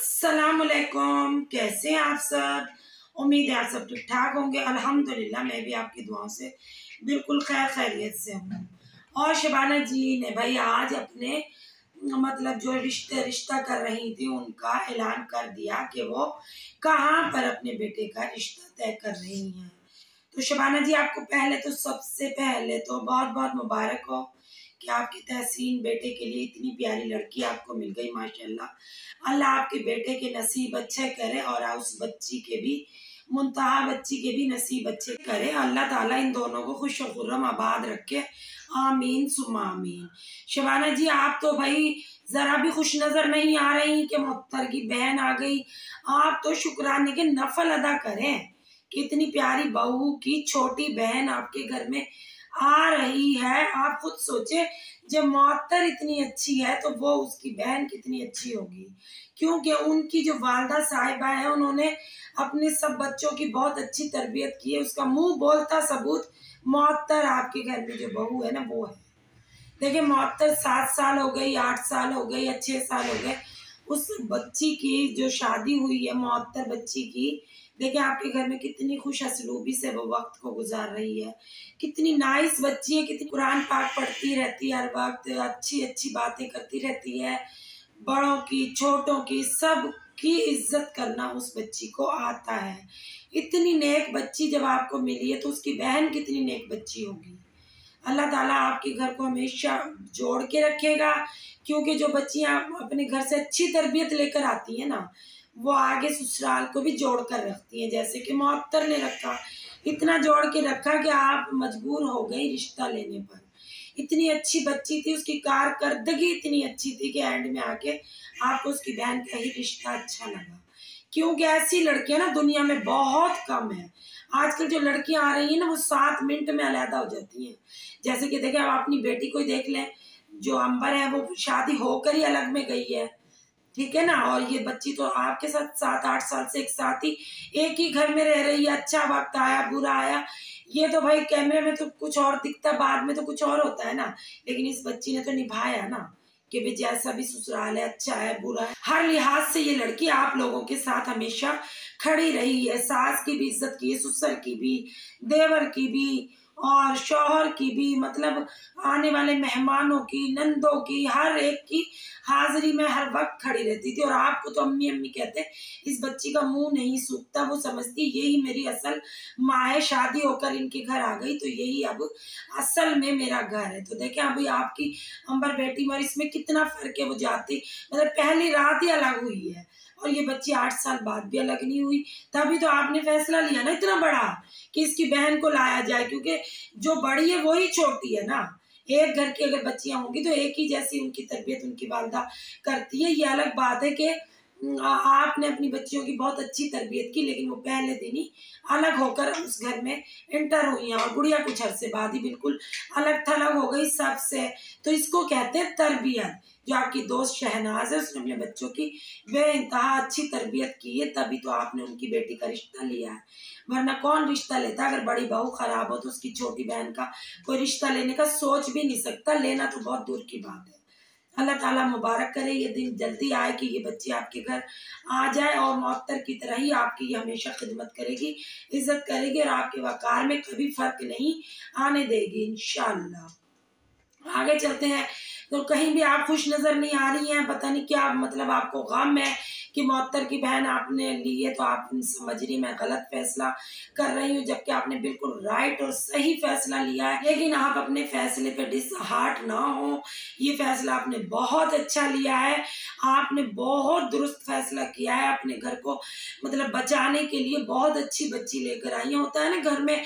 अस्सलामुअलैकुम, कैसे हैं आप सब। उम्मीद है आप सब ठीक ठाक होंगे। अल्हम्दुलिल्लाह मैं भी आपकी दुआओं से बिल्कुल खैरियत से हूँ। और शबाना जी ने भाई आज अपने मतलब जो रिश्ता कर रही थी उनका ऐलान कर दिया कि वो कहाँ पर अपने बेटे का रिश्ता तय कर रही हैं। तो शबाना जी आपको सबसे पहले तो बहुत बहुत मुबारक हो कि आपकी तहसीन बेटे के लिए इतनी प्यारी लड़की आपको मिल गई माशाल्लाह। अल्लाह आपके बेटे के नसीब अच्छे करे और उस बच्ची के भी मुंतहा बच्ची के भी नसीब अच्छे करे। अल्लाह ताला इन दोनों को खुश और खुर्रम आबाद रखे, आमीन सुम्मा आमीन। शबाना जी आप तो भाई जरा भी खुश नजर नहीं आ रही कि मुख्तर की बहन आ गई। आप तो शुक्राने के नफल अदा करें कि इतनी प्यारी बहू की छोटी बहन आपके घर में आ रही है। आप खुद सोचे जब मुअत्तर इतनी अच्छी है तो वो उसकी बहन कितनी अच्छी होगी, क्योंकि उनकी जो वालदा साहिबा है उन्होंने अपने सब बच्चों की बहुत अच्छी तरबियत की है। उसका मुंह बोलता सबूत मुअत्तर आपके घर में जो बहू है ना वो है। देखिए मुअत्तर 7 साल हो गई, 8 साल हो गई या 6 साल हो गए, उस बच्ची की जो शादी हुई है मुअत्तर बच्ची की, देखिए आपके घर में कितनी खुश असलूबी से वो वक्त को गुजार रही है। कितनी नाइस बच्ची है, कितनी कुरान पाक पढ़ती रहती है, हर वक्त अच्छी अच्छी बातें करती रहती है। बड़ों की छोटों की सब की इज्जत करना उस बच्ची को आता है। इतनी नेक बच्ची जब आपको मिली है तो उसकी बहन कितनी नेक बच्ची होगी। अल्लाह ताला आपके घर को हमेशा जोड़ के रखेगा, क्योंकि जो बच्चियां अपने घर से अच्छी तरबियत लेकर आती हैं ना वो आगे ससुराल को भी जोड़ कर रखती हैं। जैसे कि मुअत्तर ने रखा, इतना जोड़ के रखा कि आप मजबूर हो गई रिश्ता लेने पर। इतनी अच्छी बच्ची थी, उसकी कारकर्दगी इतनी अच्छी थी कि एंड में आके आपको उसकी बहन का ही रिश्ता अच्छा लगा। क्योंकि ऐसी लड़कियां ना दुनिया में बहुत कम है। आजकल जो लड़कियां आ रही हैं ना वो 7 मिनट में अलहदा हो जाती हैं। जैसे कि देखें आप अपनी बेटी को ही देख लें, जो अंबर है वो शादी होकर ही अलग में गई है, ठीक है ना। और ये बच्ची तो आपके साथ 7-8 साल से एक साथ ही एक ही घर में रह रही है। अच्छा वक्त आया बुरा आया, ये तो भाई कैमरे में तो कुछ और दिखता, बाद में तो कुछ और होता है ना। लेकिन इस बच्ची ने तो निभाया ना कि भी जैसा भी ससुराल है, अच्छा है बुरा है, हर लिहाज से ये लड़की आप लोगों के साथ हमेशा खड़ी रही है। सास की भी इज्जत की है, ससुर की भी, देवर की भी और शौहर की भी, मतलब आने वाले मेहमानों की, नंदों की, हर एक की हाजिरी में हर वक्त खड़ी रहती थी। और आपको तो अम्मी अम्मी कहते, इस बच्ची का मुंह नहीं सूखता। वो समझती यही मेरी असल माँ है, शादी होकर इनके घर आ गई तो यही अब असल में मेरा घर है। तो देखें अभी आपकी अंबर बेटी में इसमें कितना फर्क है। वो जाती मतलब पहली रात ही अलग हुई है और ये बच्ची 8 साल बाद भी अलग नहीं हुई। तभी तो आपने फैसला लिया ना इतना बड़ा कि इसकी बहन को लाया जाए, क्योंकि जो बड़ी है वही छोटी है ना। एक घर की अगर बच्चियां होंगी तो एक ही जैसी उनकी तरबियत उनकी वालदा करती है। ये अलग बात है कि आपने अपनी बच्चियों की बहुत अच्छी तरबियत की, लेकिन वो पहले दिन ही अलग होकर उस घर में एंटर हुई हैं और गुड़िया कुछ अरसे बाद ही बिल्कुल अलग थलग हो गई सबसे। तो इसको कहते हैं तरबियत। जो आपकी दोस्त शहनाज है उसने अपने बच्चों की बेइंतहा अच्छी तरबियत की है, तभी तो आपने उनकी बेटी का रिश्ता लिया है। वरना कौन रिश्ता लेता। अगर बड़ी बहू खराब हो तो उसकी छोटी बहन का कोई रिश्ता लेने का सोच भी नहीं सकता, लेना तो बहुत दूर की बात है। अल्लाह ताला मुबारक करे, ये दिन जल्दी आए कि ये बच्ची आपके घर आ जाए और मुअत्तर की तरह ही आपकी हमेशा खिदमत करेगी, इज्जत करेगी और आपके वकार में कभी फर्क नहीं आने देगी इंशाअल्लाह। आगे चलते हैं। तो कहीं भी आप खुश नजर नहीं आ रही हैं, पता नहीं क्या मतलब आपको गम है कि मुअत्तर की बहन आपने ली है तो आप समझ रही मैं गलत फैसला कर रही हूँ, जबकि आपने बिल्कुल राइट और सही फैसला लिया है। लेकिन आप अपने फैसले पे डिसहार्ट ना हो, ये फैसला आपने बहुत अच्छा लिया है। आपने बहुत दुरुस्त फैसला किया है। अपने घर को मतलब बचाने के लिए बहुत अच्छी बच्ची लेकर आई है। होता है ना घर में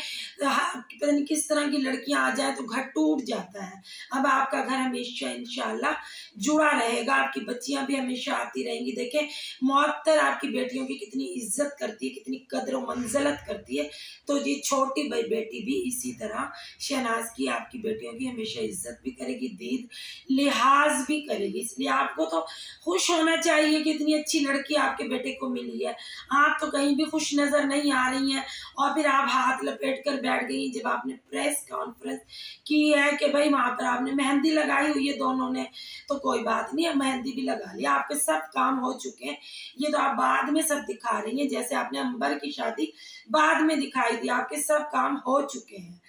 पता नहीं किस तरह की लड़कियां आ जाए तो घर टूट जाता है। अब आपका घर हमेशा इंशाल्लाह जुड़ा रहेगा, आपकी बच्चियां भी हमेशा आती रहेंगी। देखें मुअत्तर आपकी बेटियों की कितनी इज्जत करती है, कितनी कद्र मंजलत करती है। तो ये छोटी भाई बेटी भी इसी तरह शहनाज की आपकी बेटियों की हमेशा इज्जत भी करेगी, दीद लिहाज भी करेगी। इसलिए आपको तो खुश होना चाहिए कि इतनी अच्छी लड़की आपके बेटे को मिली है। आप तो कहीं भी खुश नजर नहीं आ रही हैं और फिर आप हाथ लपेट कर बैठ गई जब आपने प्रेस कॉन्फ्रेंस की है कि भाई वहां पर आपने मेहंदी लगाई हुई है दोनों ने। तो कोई बात नहीं, अब मेहंदी भी लगा लिया, आपके सब काम हो चुके हैं। ये तो आप बाद में सब दिखा रही हैं, जैसे आपने अंबर की शादी बाद में दिखाई दी, आपके सब काम हो चुके हैं।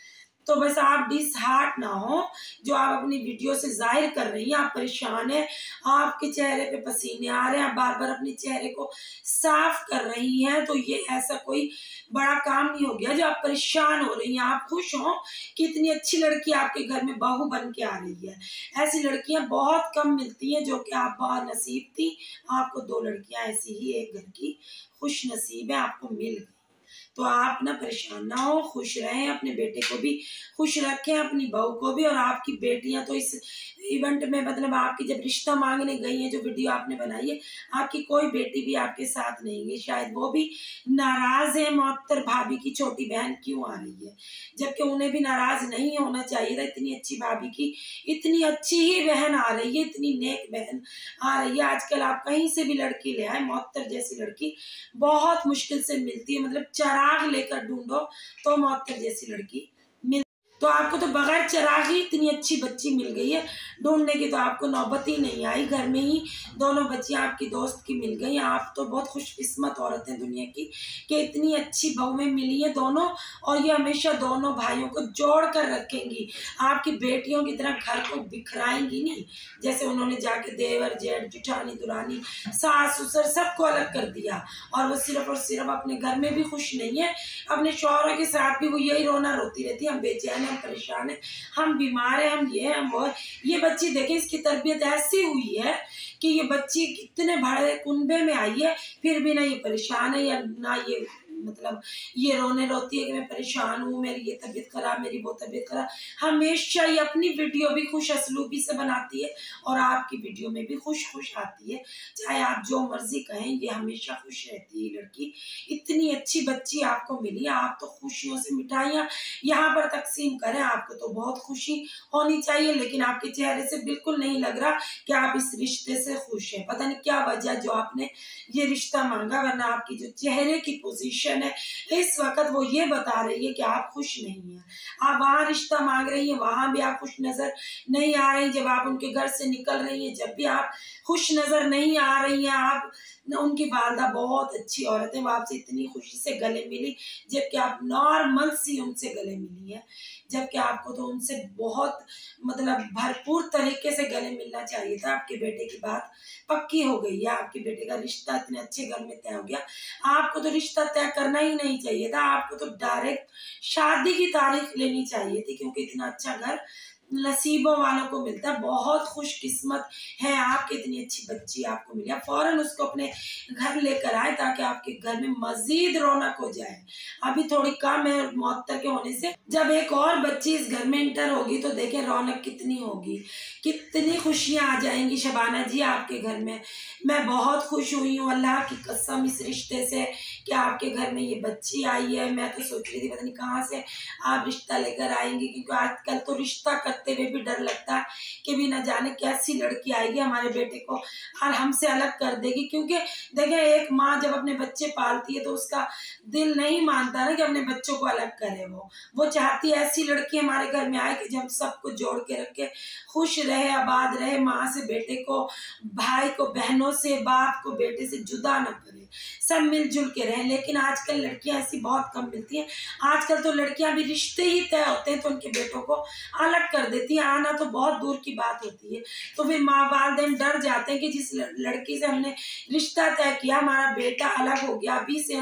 तो बस आप डिसहार्ट ना हो, जो आप अपनी वीडियो से जाहिर कर रही हैं, आप परेशान हैं, आपके चेहरे पे पसीने आ रहे हैं, आप बार बार अपने चेहरे को साफ कर रही हैं, तो ये ऐसा कोई बड़ा काम नहीं हो गया जो आप परेशान हो रही हैं। आप खुश हो कि इतनी अच्छी लड़की आपके घर में बहू बन के आ रही है। ऐसी लड़कियां बहुत कम मिलती हैं, जो कि आप बहुत नसीब थी, आपको 2 लड़कियां ऐसी ही एक घर की खुश नसीब है, आपको मिल गई। तो आप ना परेशान ना हो, खुश रहें, अपने बेटे को भी खुश रखें, अपनी बहू को भी। और आपकी बेटियां तो इस इवेंट में, मतलब आपकी जब रिश्ता मांगने गई है, जो वीडियो आपने बनाई है, आपकी कोई बेटी भी आपके साथ नहीं है, शायद वो भी नाराज है। मोहत्तर भाभी की छोटी बहन क्यों आ रही है, जबकि उन्हें भी नाराज नहीं होना चाहिए था। इतनी अच्छी भाभी की इतनी अच्छी ही बहन आ रही है, इतनी नेक बहन आ रही है। आजकल आप कहीं से भी लड़की ले आए, मोहत्तर जैसी लड़की बहुत मुश्किल से मिलती है, मतलब चिराग लेकर ढूंढो तो मोहत्तर जैसी लड़की मिल। तो आपको तो बगैर चिराग ही इतनी अच्छी बच्ची मिल गई है, ढूंढने की तो आपको नौबत ही नहीं आई। घर में ही दोनों बच्चियां आपकी दोस्त की मिल गई। आप तो बहुत खुशकिस्मत औरत हैं दुनिया की कि इतनी अच्छी बहुएं मिली हैं दोनों, और ये हमेशा दोनों भाइयों को जोड़ कर रखेंगी। आपकी बेटियों की तरह घर को बिखराएंगी नहीं, जैसे उन्होंने जाके देवर जेठ जुठानी दुरानी सास ससुर सबको अलग कर दिया। और वो सिर्फ और सिर्फ अपने घर में भी खुश नहीं है, अपने शौहरों के साथ भी वो यही रोना रोती रहती है, हम बेचैन हैं, हम परेशान हैं, हम बीमार हैं, हम ये हैं, हम वो। ये बच्ची देखें, इसकी तरबियत ऐसी हुई है कि ये बच्ची कितने बड़े कुनबे में आई है, फिर भी ना ये परेशान है, या ना ये मतलब ये रोने रोती है कि मैं परेशान हूँ, मेरी ये तबीयत खराब, मेरी वो तबीयत खराब। हमेशा ये अपनी वीडियो भी खुश असलूबी से बनाती है, और आपकी वीडियो में भी खुश खुश आती है, चाहे आप जो मर्जी कहें, ये हमेशा खुश रहती है लड़की। इतनी अच्छी बच्ची आपको मिली, आप तो खुशियों से मिठाइयाँ यहाँ पर तकसीम करें, आपको तो बहुत खुशी होनी चाहिए, लेकिन आपके चेहरे से बिल्कुल नहीं लग रहा कि आप इस रिश्ते से खुश हैं। पता नहीं क्या वजह जो आपने ये रिश्ता मांगा, वरना आपकी जो चेहरे की पोजीशन है इस वक्त वो ये बता रही है कि आप खुश नहीं हैं। आप वहां रिश्ता मांग रही हैं, वहां भी आप खुश नजर नहीं आ रही। जब आप उनके घर से निकल रही हैं, जब भी आप खुश नजर नहीं आ रही हैं। आप उनकी वालदा बहुत अच्छी औरत है, वो आपसे इतनी खुशी से गले मिली, जबकि आप नॉर्मल सी उनसे गले मिली है, जबकि आपको तो उनसे बहुत मतलब भरपूर तरीके से गले मिलना चाहिए था। आपके बेटे की बात पक्की हो गई है, आपके बेटे का रिश्ता इतने अच्छे घर में तय हो गया। आपको तो रिश्ता तय करना ही नहीं चाहिए था, आपको तो डायरेक्ट शादी की तारीख लेनी चाहिए थी, क्योंकि इतना अच्छा घर नसीबों वालों को मिलता है। बहुत खुशकिस्मत है आप कि इतनी अच्छी बच्ची आपको मिली। आप फौरन उसको अपने घर लेकर आए, ताकि आपके घर में मजीद रौनक हो जाए। अभी थोड़ी कम है मुअत्तर के होने से, जब एक और बच्ची इस घर में इंटर होगी तो देखें रौनक कितनी होगी, कितनी खुशियां आ जाएंगी। शबाना जी आपके घर में मैं बहुत खुश हुई हूँ, अल्लाह की कसम, इस रिश्ते से कि आपके घर में ये बच्ची आई है। मैं तो सोच रही थी पता नहीं कहाँ से आप रिश्ता लेकर आएंगी, क्योंकि आजकल तो रिश्ता करते हुए भी डर लगता है कि भी न जाने कैसी लड़की आएगी हमारे बेटे को और हमसे अलग कर देगी। क्योंकि देखें, एक माँ जब अपने बच्चे पालती है तो उसका दिल नहीं मानता ना कि अपने बच्चों को अलग करे। वो चाहती है ऐसी लड़की हमारे घर में आए कि जब सबको जोड़ के रखे, खुश रहे, आबाद रहे, माँ से बेटे को, भाई को बहनों से, बाप को बेटे से जुदा न करे, सब मिलजुल के रहे। लेकिन आजकल लड़कियां ऐसी बहुत कम मिलती हैं। आजकल तो लड़कियां भी रिश्ते ही तय होते हैं तो उनके बेटों को अलग कर देती हैं, आना तो बहुत दूर की बात होती है। तो फिर माँ वालिदैन डर जाते हैं कि जिस लड़की से हमने रिश्ता तय किया, हमारा बेटा अलग हो गया, अभी से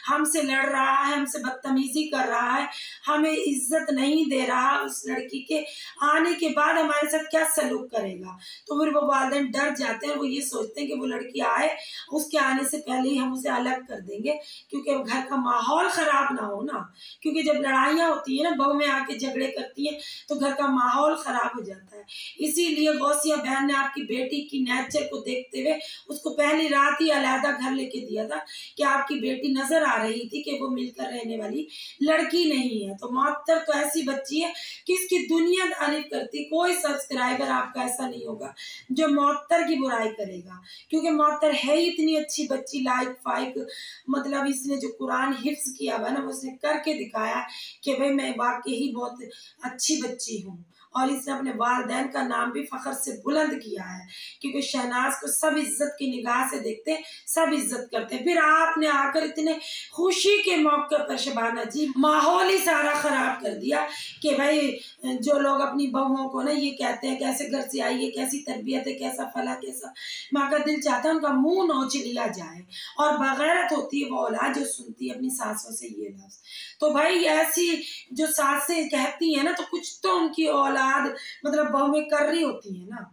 हमसे लड़ रहा है, हमसे बदतमीजी कर रहा है, हमें इज्जत नहीं दे रहा, उस लड़की के आने के बाद हमारे साथ क्या सलूक करेगा। तो फिर वो वालिदैन डर जाते हैं, वो ये सोचते हैं कि वो लड़की आए, उसके आने से पहले ही हम उसे अलग कर देंगे, क्योंकि घर का माहौल खराब ना हो ना। क्योंकि जब लड़ाइयाँ होती है ना, बहू में आके झगड़े करती है तो घर का माहौल खराब हो जाता है। इसीलिए गौसिया बहन ने आपकी बेटी की नेचर को देखते हुए उसको पहली रात ही अलहदा घर लेके दिया था कि आपकी बेटी नजर आ रही थी कि वो मिलकर रहने वाली लड़की नहीं है। तो मुअत्तर तो ऐसी बच्ची है कि इसकी दुनिया तारीफ करती, कोई सब्सक्राइबर आपका ऐसा नहीं होगा जो मुअत्तर की बुराई करेगा, क्योंकि मुअत्तर है ही इतनी अच्छी बच्ची, लाइक फाइक, मतलब इसने जो कुरान हिफ्ज किया हुआ ना, वो उसने करके दिखाया कि भाई मैं वाकई ही बहुत अच्छी बच्ची हूँ। और इसने अपने वालिदैन का नाम भी फख्र से बुलंद किया है, क्योंकि शहनाज को सब इज्जत की निगाह से देखते हैं, सब इज्जत करते हैं। फिर आपने आकर इतने खुशी के मौके पर शबाना जी माहौल ही सारा खराब कर दिया कि भाई जो लोग अपनी बहुओं को ना ये कहते हैं कैसे घर से आई है, कैसी तरबियत है, कैसा फला कैसा, माँ का दिल चाहता है उनका मुंह नोच लिया जाए। और बगैरत होती है वो औलाद जो सुनती है अपनी सासों से ये लफ्ज। तो भाई ऐसी जो सासें कहती हैं ना, तो कुछ तो उनकी औलाद मतलब बहुएं कर रही होती है ना,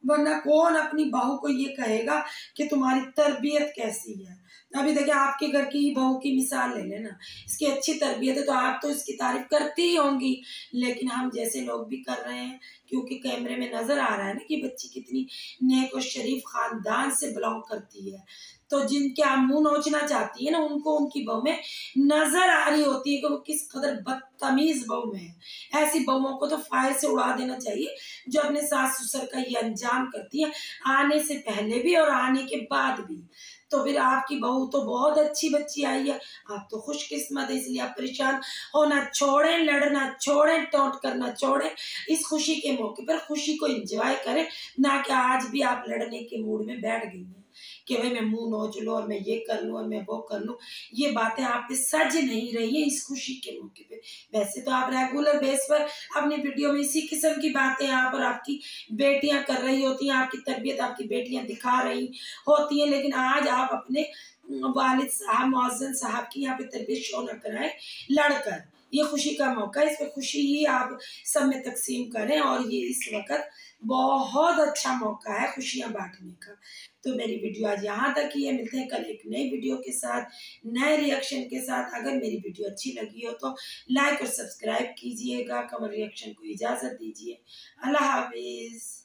वरना कौन अपनी बहू को ये कहेगा कि तुम्हारी तरबियत कैसी है। अभी देखिए आपके घर की बहू की मिसाल ले लेना, इसकी अच्छी तरबियत है तो आप तो इसकी तारीफ करती ही होंगी, लेकिन हम जैसे लोग भी कर रहे हैं क्योंकि कैमरे में नजर आ रहा है ना कि बच्ची कितनी नेक और शरीफ खानदान से बिलोंग करती है, तो जिनके आप मुंह नोचना चाहती है ना उनको उनकी बहू में नजर आ रही होती है कि वो किस कदर बदतमीज बहू है। ऐसी बहुओं को तो फायर से उड़ा देना चाहिए जो अपने सास ससुर का ये अंजाम करती है, आने से पहले भी और आने के बाद भी। तो फिर आपकी बहू तो बहुत अच्छी बच्ची आई है, आप तो खुशकिस्मत है, इसलिए आप परेशान होना छोड़ें, लड़ना छोड़ें, टोंट करना छोड़ें। इस खुशी के मौके पर खुशी को एंजॉय करें, ना कि आज भी आप लड़ने के मूड में बैठ गई हैं कि भाई मैं मुंह नोच लूं और मैं ये कर लूं और मैं वो कर लूं। ये बातें आप पे सज नहीं रही है इस खुशी के मौके पे। वैसे तो आप रेगुलर बेस पर अपनी वीडियो में इसी किस्म की बातें आप और आपकी बेटियां कर रही होती हैं, आपकी तरबियत आपकी बेटियां दिखा रही होती हैं, लेकिन आज आप अपने वालिद साहब मुअज्जिन साहब की यहाँ पे तरबियत शो न कराएं लड़कर। ये खुशी का मौका है, इस पे खुशी ही आप सब में तकसीम करें, और ये इस वक्त बहुत अच्छा मौका है खुशियां बांटने का। तो मेरी वीडियो आज यहाँ तक ही है, मिलते हैं कल एक नई वीडियो के साथ, नए रिएक्शन के साथ। अगर मेरी वीडियो अच्छी लगी हो तो लाइक और सब्सक्राइब कीजिएगा, कमेंट रिएक्शन को इजाज़त दीजिए। अल्लाह हाफिज़।